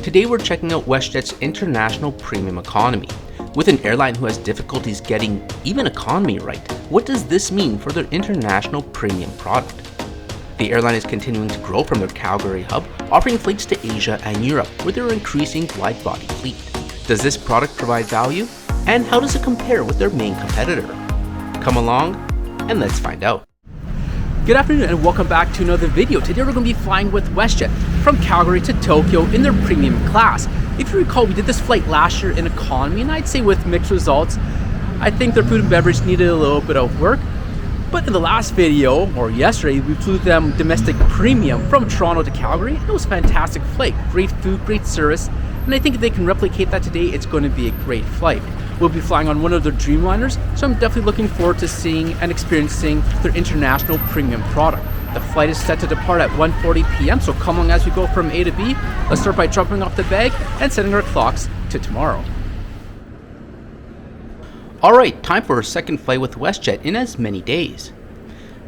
Today we're checking out WestJet's International Premium Economy. With an airline who has difficulties getting even economy right, what does this mean for their international premium product? The airline is continuing to grow from their Calgary hub, offering flights to Asia and Europe with their increasing wide-body fleet. Does this product provide value? And how does it compare with their main competitor? Come along and let's find out. Good afternoon and welcome back to another video. Today we're going to be flying with WestJet from Calgary to Tokyo in their premium class. If you recall, we did this flight last year in economy, and I'd say with mixed results. I think their food and beverage needed a little bit of work. But in the last video, or yesterday, we flew them domestic premium from Toronto to Calgary. It was a fantastic flight, great food, great service, and I think if they can replicate that today, it's going to be a great flight. We'll be flying on one of their Dreamliners, so I'm definitely looking forward to seeing and experiencing their international premium product. The flight is set to depart at 1:40 p.m, so come along as we go from A to B. Let's start by dropping off the bag and setting our clocks to tomorrow. Alright, time for our second flight with WestJet in as many days.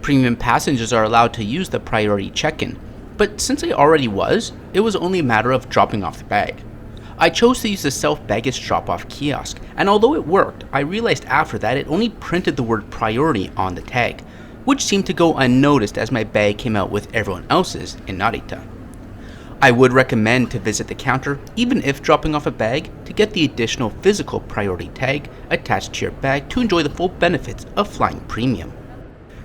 Premium passengers are allowed to use the priority check-in, but since I already was, it was only a matter of dropping off the bag. I chose to use the self-baggage drop-off kiosk, and although it worked, I realized after that it only printed the word priority on the tag, which seemed to go unnoticed as my bag came out with everyone else's in Narita. I would recommend to visit the counter, even if dropping off a bag, to get the additional physical priority tag attached to your bag to enjoy the full benefits of flying premium.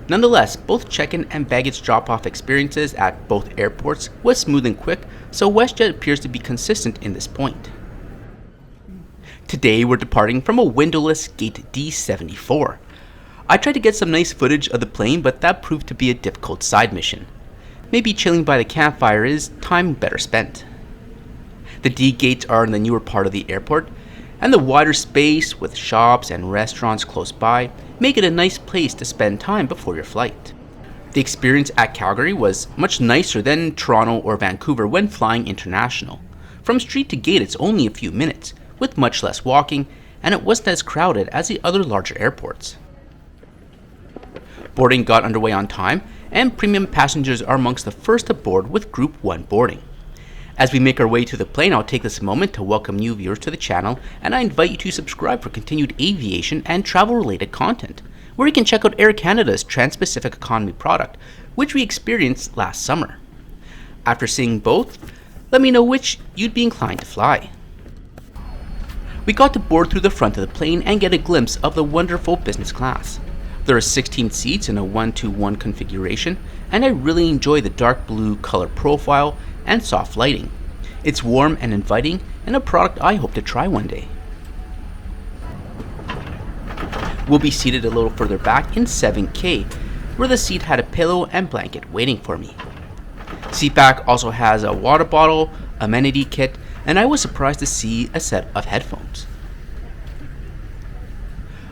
Nonetheless, both check-in and baggage drop-off experiences at both airports was smooth and quick, so WestJet appears to be consistent in this point. Today we're departing from a windowless gate D74. I tried to get some nice footage of the plane, but that proved to be a difficult side mission. Maybe chilling by the campfire is time better spent. The D gates are in the newer part of the airport, and the wider space with shops and restaurants close by make it a nice place to spend time before your flight. The experience at Calgary was much nicer than Toronto or Vancouver when flying international. From street to gate it's only a few minutes, with much less walking, and it wasn't as crowded as the other larger airports. Boarding got underway on time, and premium passengers are amongst the first aboard with Group 1 boarding. As we make our way to the plane, I'll take this moment to welcome new viewers to the channel, and I invite you to subscribe for continued aviation and travel-related content, where you can check out Air Canada's TRANSPACIFIC Economy product, which we experienced last summer. After seeing both, let me know which you'd be inclined to fly. We got to board through the front of the plane and get a glimpse of the wonderful business class. There are 16 seats in a 1-to-1 configuration, and I really enjoy the dark blue color profile and soft lighting. It's warm and inviting, and a product I hope to try one day. We'll be seated a little further back in 7K, where the seat had a pillow and blanket waiting for me. Seatback also has a water bottle, amenity kit, and I was surprised to see a set of headphones.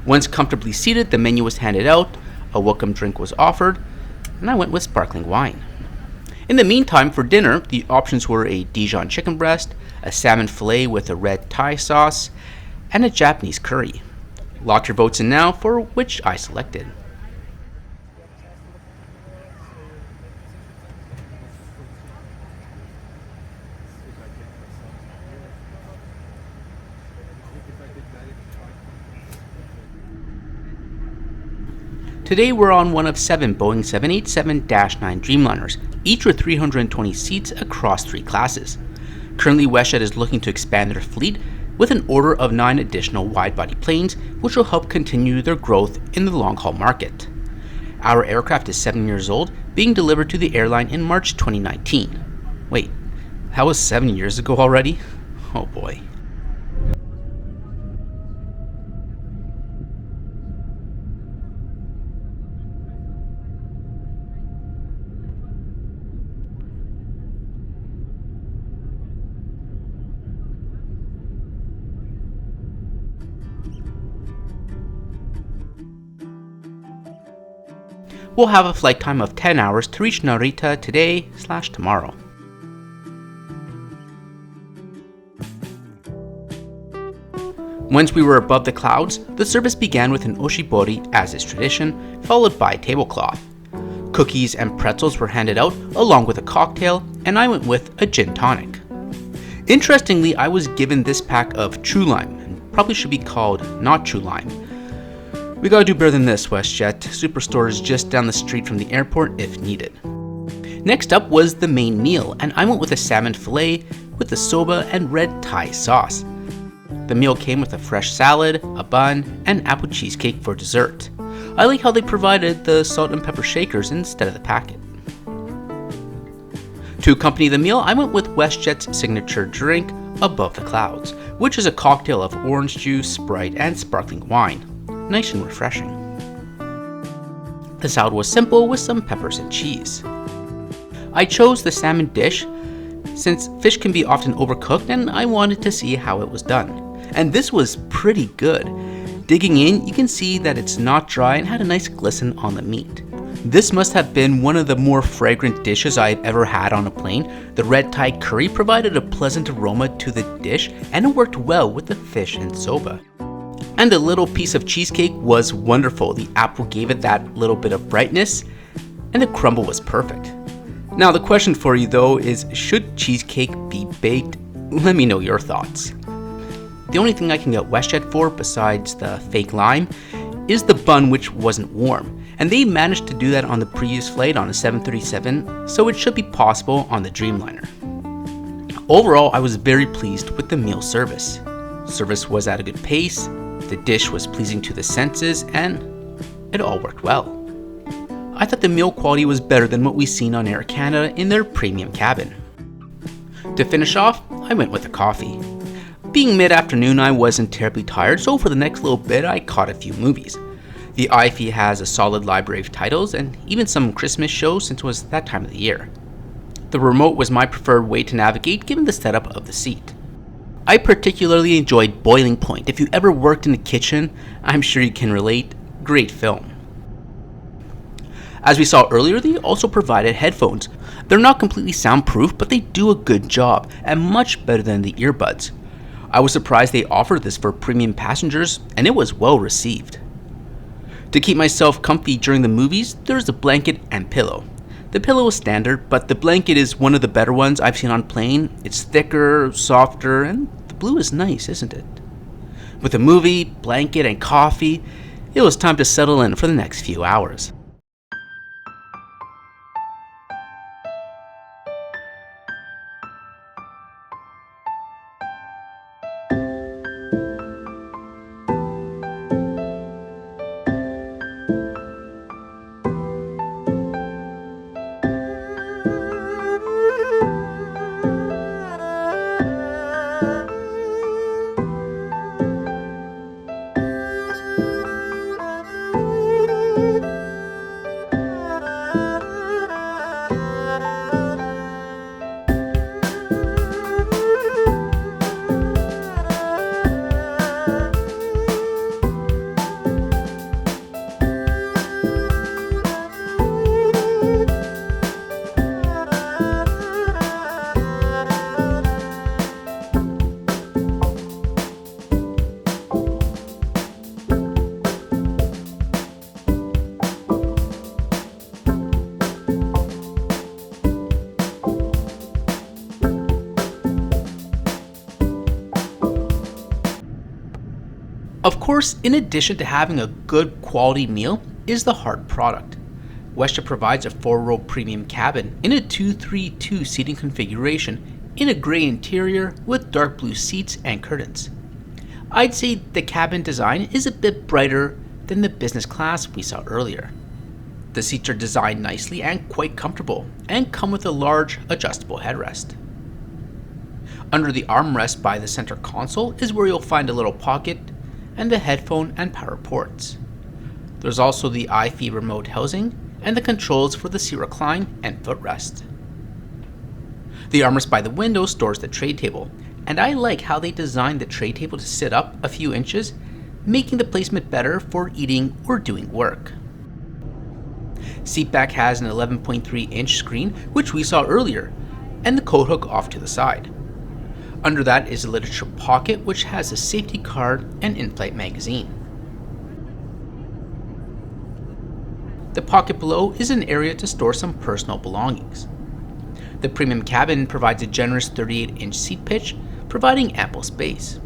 Once comfortably seated, the menu was handed out, a welcome drink was offered, and I went with sparkling wine. In the meantime, for dinner, the options were a Dijon chicken breast, a salmon fillet with a red Thai sauce, and a Japanese curry. Lock your votes in now for which I selected. Today we're on one of 7 Boeing 787-9 Dreamliners, each with 320 seats across 3 classes. Currently, WestJet is looking to expand their fleet with an order of 9 additional wide-body planes, which will help continue their growth in the long-haul market. Our aircraft is 7 years old, being delivered to the airline in March 2019. Wait, that was 7 years ago already? Oh boy. We'll have a flight time of 10 hours to reach Narita today/tomorrow. Once we were above the clouds, the service began with an oshibori as is tradition, followed by a tablecloth. Cookies and pretzels were handed out along with a cocktail, and I went with a gin tonic. Interestingly, I was given this pack of True Lime, and probably should be called Not True Lime. We gotta do better than this, WestJet. Superstore is just down the street from the airport if needed. Next up was the main meal, and I went with a salmon fillet with the soba and red Thai sauce. The meal came with a fresh salad, a bun, and apple cheesecake for dessert. I like how they provided the salt and pepper shakers instead of the packet. To accompany the meal, I went with WestJet's signature drink, Above the Clouds, which is a cocktail of orange juice, Sprite, and sparkling wine. Nice and refreshing. The salad was simple with some peppers and cheese. I chose the salmon dish since fish can be often overcooked and I wanted to see how it was done. And this was pretty good. Digging in, you can see that it's not dry and had a nice glisten on the meat. This must have been one of the more fragrant dishes I've ever had on a plane. The red Thai curry provided a pleasant aroma to the dish and it worked well with the fish and soba. And the little piece of cheesecake was wonderful. The apple gave it that little bit of brightness and the crumble was perfect. Now the question for you though is, should cheesecake be baked? Let me know your thoughts. The only thing I can get WestJet for besides the fake lime is the bun, which wasn't warm. And they managed to do that on the previous flight on a 737, so it should be possible on the Dreamliner. Overall, I was very pleased with the meal service. Service was at a good pace, the dish was pleasing to the senses, and it all worked well. I thought the meal quality was better than what we've seen on Air Canada in their premium cabin. To finish off, I went with a coffee. Being mid-afternoon, I wasn't terribly tired, so for the next little bit, I caught a few movies. The IFE has a solid library of titles and even some Christmas shows since it was that time of the year. The remote was my preferred way to navigate given the setup of the seat. I particularly enjoyed Boiling Point. If you ever worked in the kitchen, I'm sure you can relate. Great film. As we saw earlier, they also provided headphones. They're not completely soundproof, but they do a good job and much better than the earbuds. I was surprised they offered this for premium passengers and it was well received. To keep myself comfy during the movies, there's a blanket and pillow. The pillow is standard, but the blanket is one of the better ones I've seen on plane. It's thicker, softer, and the blue is nice, isn't it? With a movie, blanket, and coffee, it was time to settle in for the next few hours. Of course, in addition to having a good quality meal is the hard product. WestJet provides a 4-row premium cabin in a 232 seating configuration in a gray interior with dark blue seats and curtains. I'd say the cabin design is a bit brighter than the business class we saw earlier. The seats are designed nicely and quite comfortable and come with a large adjustable headrest. Under the armrest by the center console is where you'll find a little pocket and the headphone and power ports. There's also the IFE remote housing and the controls for the seat recline and footrest. The armrest by the window stores the tray table, and I like how they designed the tray table to sit up a few inches, making the placement better for eating or doing work. Seatback has an 11.3-inch screen, which we saw earlier, and the coat hook off to the side. Under that is a literature pocket which has a safety card and in-flight magazine. The pocket below is an area to store some personal belongings. The premium cabin provides a generous 38-inch seat pitch providing ample space.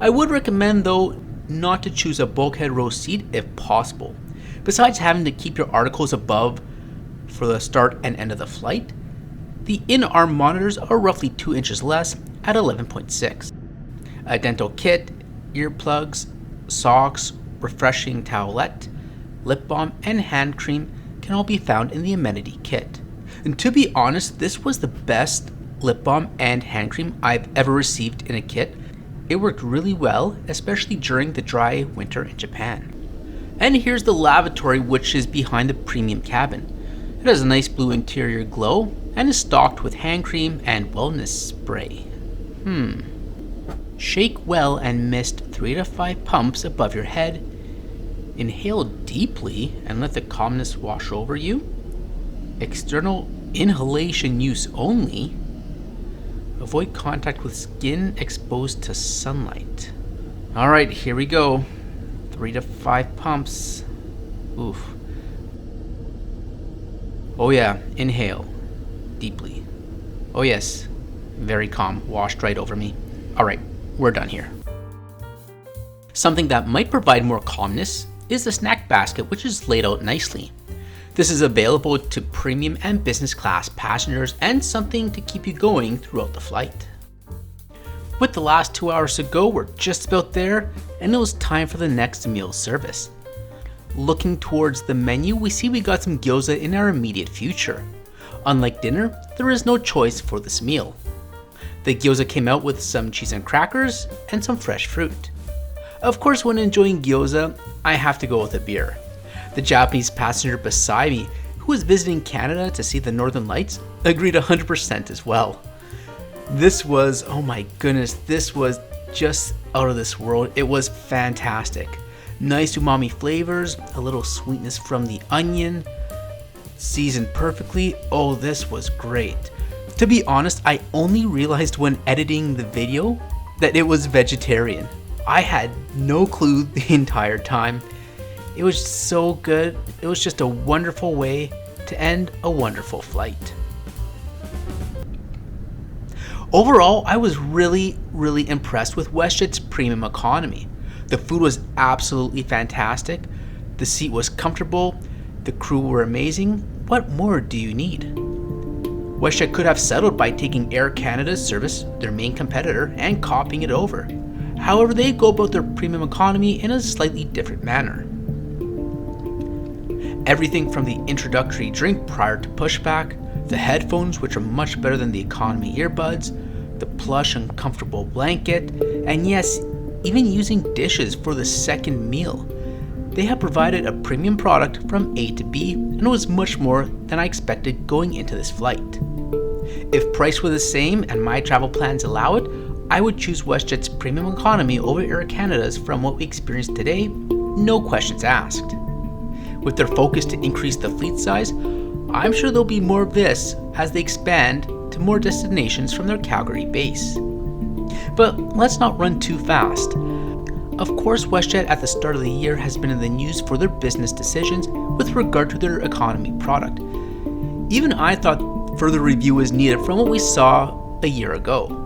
I would recommend though not to choose a bulkhead row seat if possible. Besides having to keep your articles above for the start and end of the flight, the in-arm monitors are roughly 2 inches less at 11.6. A dental kit, earplugs, socks, refreshing towelette, lip balm, and hand cream can all be found in the Amenity kit. And to be honest, this was the best lip balm and hand cream I've ever received in a kit. It worked really well, especially during the dry winter in Japan. And here's the lavatory, which is behind the premium cabin. It has a nice blue interior glow and is stocked with hand cream and wellness spray. Shake well and mist 3 to 5 pumps above your head. Inhale deeply and let the calmness wash over you. External inhalation use only. Avoid contact with skin exposed to sunlight. Alright, here we go. 3 to 5 pumps. Oof. Oh yeah, inhale deeply. Oh yes, very calm, washed right over me. Alright, we're done here. Something that might provide more calmness is the snack basket, which is laid out nicely. This is available to premium and business class passengers and something to keep you going throughout the flight. With the last 2 hours to go, we're just about there, and it was time for the next meal service. Looking towards the menu, we see we got some gyoza in our immediate future. Unlike dinner, there is no choice for this meal. The gyoza came out with some cheese and crackers and some fresh fruit. Of course, when enjoying gyoza, I have to go with a beer. The Japanese passenger beside me, who was visiting Canada to see the Northern Lights, agreed 100% as well. This was, oh my goodness, this was just out of this world. It was fantastic. Nice umami flavors, a little sweetness from the onion, seasoned perfectly. Oh, this was great. To be honest, I only realized when editing the video that it was vegetarian. I had no clue the entire time. It was so good. It was just a wonderful way to end a wonderful flight. Overall, I was really impressed with WestJet's Premium Economy. The food was absolutely fantastic. The seat was comfortable. The crew were amazing. What more do you need? WestJet could have settled by taking Air Canada's service, their main competitor, and copying it over. However, they go about their Premium Economy in a slightly different manner. Everything from the introductory drink prior to pushback, the headphones, which are much better than the economy earbuds, the plush and comfortable blanket, and yes, even using dishes for the second meal. They have provided a premium product from A to B, and it was much more than I expected going into this flight. If price were the same and my travel plans allow it, I would choose WestJet's Premium Economy over Air Canada's from what we experienced today, no questions asked. With their focus to increase the fleet size, I'm sure there'll be more of this as they expand to more destinations from their Calgary base. But let's not run too fast. Of course, WestJet at the start of the year has been in the news for their business decisions with regard to their economy product. Even I thought further review was needed from what we saw a year ago.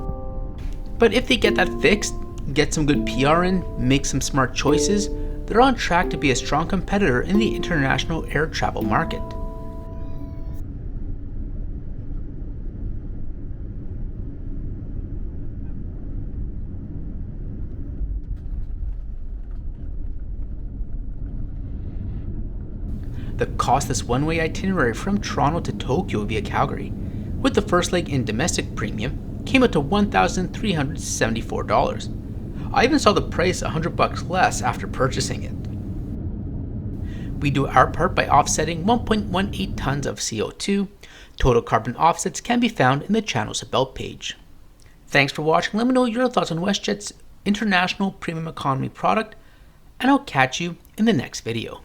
But if they get that fixed, get some good PR in, make some smart choices, they're on track to be a strong competitor in the international air travel market. The costless one-way itinerary from Toronto to Tokyo via Calgary, with the first leg in domestic premium, came out to $1,374. I even saw the price $100 less after purchasing it. We do our part by offsetting 1.18 tons of CO2. Total carbon offsets can be found in the channel's About page. Thanks for watching. Let me know your thoughts on WestJet's International Premium Economy product, and I'll catch you in the next video.